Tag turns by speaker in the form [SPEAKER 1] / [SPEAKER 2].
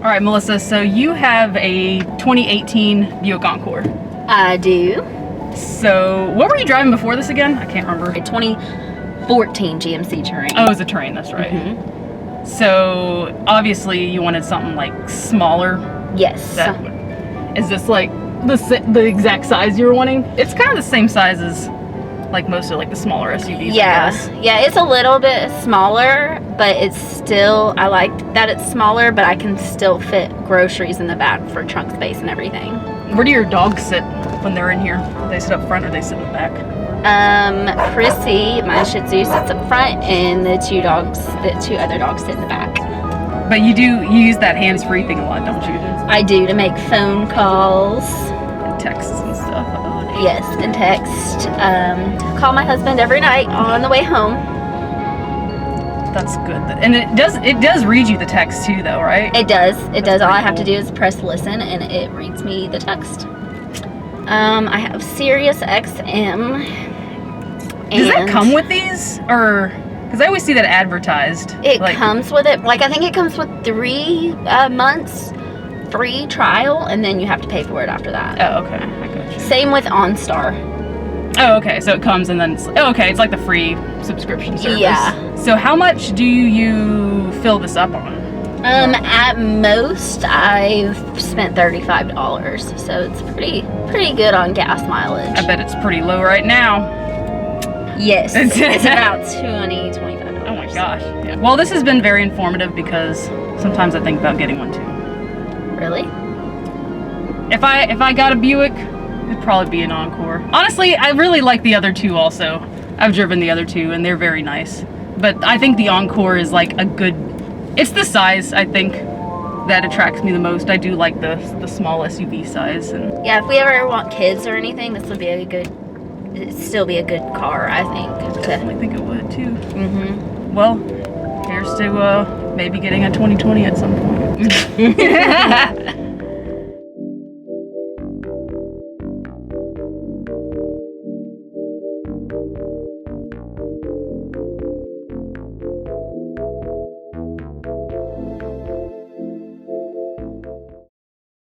[SPEAKER 1] All right, Melissa, so you have a 2018 Buick Encore.
[SPEAKER 2] I do.
[SPEAKER 1] So what were you driving before this again? I can't remember.
[SPEAKER 2] A 2014 GMC Terrain.
[SPEAKER 1] Oh, it was a Terrain, that's right.
[SPEAKER 2] Mm-hmm.
[SPEAKER 1] So obviously you wanted something like smaller.
[SPEAKER 2] Yes.
[SPEAKER 1] Is this like the exact size you were wanting? It's kind of the same size as like most of like the smaller SUVs.
[SPEAKER 2] Yeah, yeah, it's a little bit smaller, but it's still, I like that it's smaller, but I can still fit groceries in the back for trunk space and everything.
[SPEAKER 1] Where do your dogs sit when they're in here? Do they sit up front or do they sit in the back?
[SPEAKER 2] Prissy, my Shih Tzu, sits up front, and the two other dogs sit in the back.
[SPEAKER 1] But you use that hands-free thing a lot, don't you?
[SPEAKER 2] I do, to make phone calls.
[SPEAKER 1] And texts and stuff.
[SPEAKER 2] Yes, and text. Call my husband every night on the way home.
[SPEAKER 1] That's good. And it does read you the text too, though, right?
[SPEAKER 2] It does. It does. All I have
[SPEAKER 1] cool.
[SPEAKER 2] to do is press listen, and it reads me the text. I have Sirius XM.
[SPEAKER 1] Does that come with these, or because I always see that advertised?
[SPEAKER 2] It comes with it. Like I think it comes with 3 months free trial, and then you have to pay for it after that.
[SPEAKER 1] Oh, okay. I got you.
[SPEAKER 2] Same with OnStar.
[SPEAKER 1] Oh, okay. So it comes and then it's like the free subscription service.
[SPEAKER 2] Yeah.
[SPEAKER 1] So how much do you fill this up on?
[SPEAKER 2] At most I've spent $35, so it's pretty good on gas mileage.
[SPEAKER 1] I bet it's pretty low right now.
[SPEAKER 2] Yes, it's about $25.
[SPEAKER 1] Oh my gosh. Yeah. Well, this has been very informative because sometimes I think about getting one too.
[SPEAKER 2] Really?
[SPEAKER 1] If I got a Buick, it'd probably be an Encore. Honestly, I really like the other two also. I've driven the other two and they're very nice. But I think the Encore is like it's the size, I think, that attracts me the most. I do like the small SUV size. And
[SPEAKER 2] yeah, if we ever want kids or anything, this would be it'd still be a good car, I think.
[SPEAKER 1] I definitely think it would too.
[SPEAKER 2] Mm-hmm.
[SPEAKER 1] Well, here's to maybe getting a 2020 at some point.